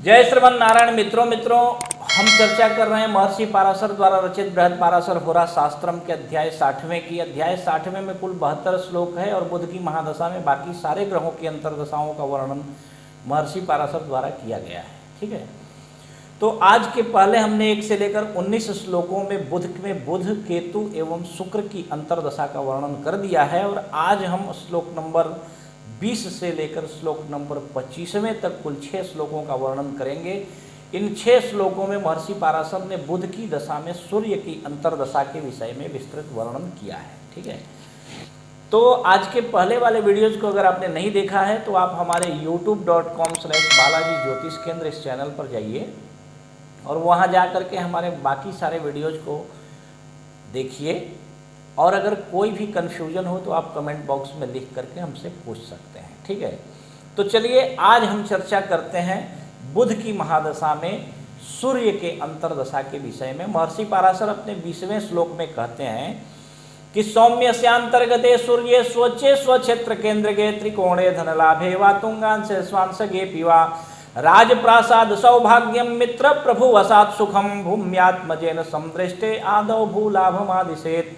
जय श्रीमन नारायण। मित्रों हम चर्चा कर रहे हैं महर्षि पाराशर द्वारा रचित बृहद पाराशर होरा शास्त्रम के अध्याय 60वें की। अध्याय 60वें में कुल 72 श्लोक है और बुध की महादशा में बाकी सारे ग्रहों की अंतर्दशाओं का वर्णन महर्षि पाराशर द्वारा किया गया है। ठीक है, तो आज के पहले हमने 1 से लेकर 19 श्लोकों में बुध केतु एवं शुक्र की अंतर्दशा का वर्णन कर दिया है और आज हम श्लोक नंबर 20 से लेकर श्लोक नंबर 25वें तक कुल 6 श्लोकों का वर्णन करेंगे। इन 6 श्लोकों में महर्षि पाराशर ने बुध की दशा में सूर्य की अंतर्दशा के विषय में विस्तृत वर्णन किया है। ठीक है, तो आज के पहले वाले वीडियोज को अगर आपने नहीं देखा है तो आप हमारे youtube.com/बालाजी ज्योतिष केंद्र इस चैनल पर जाइए और वहाँ जा कर के हमारे बाकी सारे वीडियोज को देखिए और अगर कोई भी कन्फ्यूजन हो तो आप कमेंट बॉक्स में लिख करके हमसे पूछ सकते हैं। ठीक है, तो चलिए आज हम चर्चा करते हैं बुध की महादशा में सूर्य के अंतर्दशा के विषय में। महर्षि पाराशर अपने 20वें श्लोक में कहते हैं कि सौम्य स्यांतर्गते सूर्य स्वचे स्वक्षेत्र केंद्र के त्रिकोणे धनलाभे वा तुंगांश स्वांशगे पिवा राजप्रासाद सौभाग्यम मित्र प्रभु वसात सुखम भूम्यात्मजेन समदृष्टे आदौ भूलाभमादिशेत।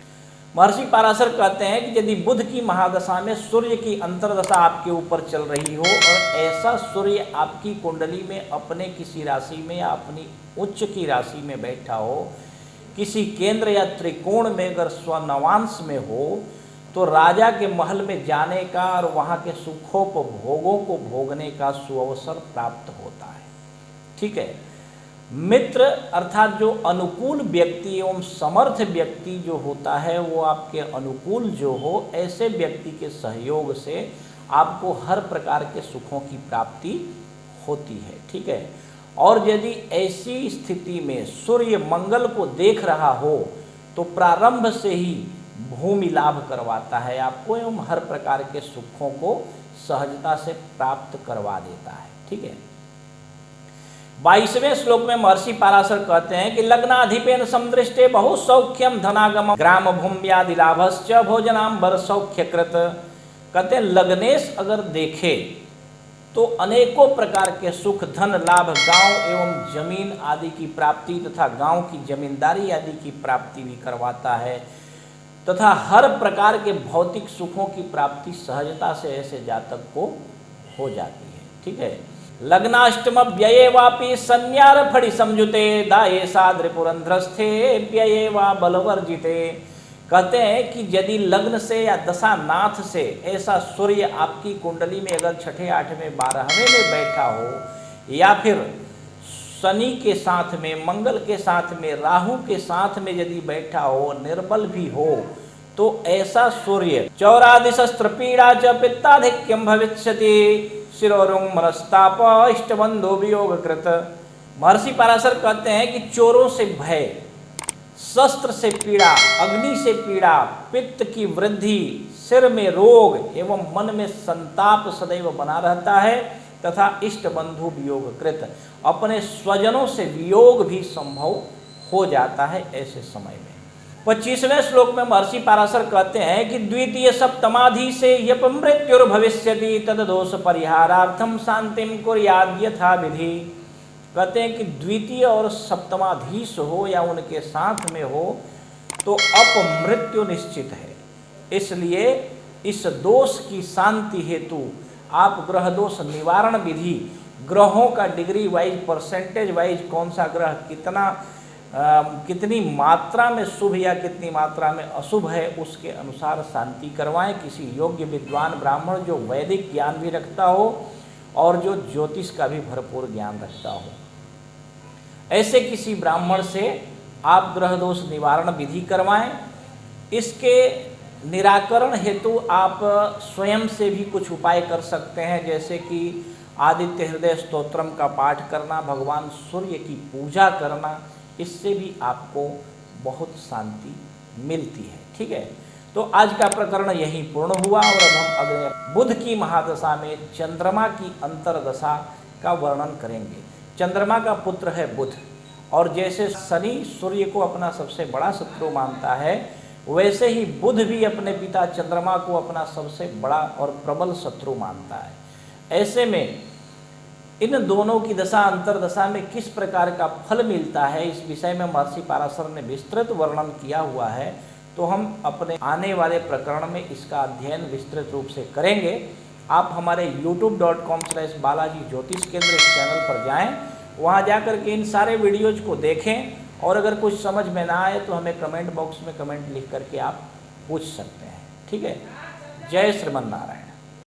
महर्षि पाराशर कहते हैं कि यदि बुध की महादशा में सूर्य की अंतर्दशा आपके ऊपर चल रही हो और ऐसा सूर्य आपकी कुंडली में अपने किसी राशि में या अपनी उच्च की राशि में बैठा हो, किसी केंद्र या त्रिकोण में अगर स्वनवांश में हो तो राजा के महल में जाने का और वहाँ के सुखोपभोगों को भोगने का सुअवसर प्राप्त होता है। ठीक है, मित्र अर्थात जो अनुकूल व्यक्ति एवं समर्थ व्यक्ति जो होता है वो आपके अनुकूल जो हो, ऐसे व्यक्ति के सहयोग से आपको हर प्रकार के सुखों की प्राप्ति होती है। ठीक है, और यदि ऐसी स्थिति में सूर्य मंगल को देख रहा हो तो प्रारंभ से ही भूमि लाभ करवाता है आपको एवं हर प्रकार के सुखों को सहजता से प्राप्त करवा देता है। ठीक है, 22वें श्लोक में महर्षि पाराशर कहते हैं कि लग्नाधिपेन समदृष्टे बहु सौख्यम धनागम ग्राम भूम्यादि लाभश्च भोजनांबर सौख्यकृत। कहते हैं लग्नेश अगर देखे तो अनेकों प्रकार के सुख, धन लाभ, गांव एवं जमीन आदि की प्राप्ति तथा गांव की जमींदारी आदि की प्राप्ति भी करवाता है तथा हर प्रकार के भौतिक सुखों की प्राप्ति सहजता से ऐसे जातक को हो जाती है। ठीक है, लग्नाष्टम व्यये वापि संन्यार फड़ी समझुते दाये साद्रिपुरंध्रस्थे व्यये वा बलवर्जिते। कहते हैं कि यदि लग्न से या दशा नाथ से ऐसा सूर्य आपकी कुंडली में अगर 6ठे 8वें 12वें में बैठा हो या फिर शनि के साथ में, मंगल के साथ में, राहु के साथ में यदि बैठा हो, निर्बल भी हो, तो ऐसा सूर्य चौरादि शस्त्र पीड़ा च पित्ताधिक्यम भविष्यति शिरोरुंग मनस्ताप इष्टबंधो वियोग कृत। महर्षि पाराशर कहते हैं कि चोरों से भय, शस्त्र से पीड़ा, अग्नि से पीड़ा, पित्त की वृद्धि, सिर में रोग एवं मन में संताप सदैव बना रहता है तथा इष्ट बंधु वियोग कृत, अपने स्वजनों से वियोग भी संभव हो जाता है ऐसे समय में। 25वें श्लोक में महर्षि पाराशर कहते हैं कि द्वितीय सप्तमाधि से यप मृत्युर्भविष्यति तद दोष परिहारार्थम शांतिम कुर्याद् यथा विधि। कहते हैं कि द्वितीय और सप्तमाधीश हो या उनके साथ में हो तो अपमृत्यु निश्चित है, इसलिए इस दोष की शांति हेतु आप ग्रह दोष निवारण विधि, ग्रहों का डिग्री वाइज, परसेंटेज वाइज कौन सा ग्रह कितनी मात्रा में शुभ या कितनी मात्रा में अशुभ है उसके अनुसार शांति करवाएं। किसी योग्य विद्वान ब्राह्मण जो वैदिक ज्ञान भी रखता हो और जो ज्योतिष का भी भरपूर ज्ञान रखता हो, ऐसे किसी ब्राह्मण से आप ग्रह दोष निवारण विधि करवाएं। इसके निराकरण हेतु आप स्वयं से भी कुछ उपाय कर सकते हैं, जैसे कि आदित्य हृदय स्तोत्रम का पाठ करना, भगवान सूर्य की पूजा करना, इससे भी आपको बहुत शांति मिलती है। ठीक है, तो आज का प्रकरण यहीं पूर्ण हुआ और अब हम अगले बुध की महादशा में चंद्रमा की अंतर्दशा का वर्णन करेंगे। चंद्रमा का पुत्र है बुध और जैसे शनि सूर्य को अपना सबसे बड़ा शत्रु मानता है, वैसे ही बुध भी अपने पिता चंद्रमा को अपना सबसे बड़ा और प्रबल शत्रु मानता है। ऐसे में इन दोनों की दशा अंतरदशा में किस प्रकार का फल मिलता है, इस विषय में महर्षि पराशर ने विस्तृत वर्णन किया हुआ है। तो हम अपने आने वाले प्रकरण में इसका अध्ययन विस्तृत रूप से करेंगे। आप हमारे youtube.com/बालाजी ज्योतिष केंद्र इस चैनल पर जाएं, वहां जाकर के इन सारे वीडियोज को देखें, और अगर कुछ समझ में ना आए तो हमें कमेंट बॉक्स में कमेंट लिख करके आप पूछ सकते हैं। ठीक है। जय श्रीमन नारायण।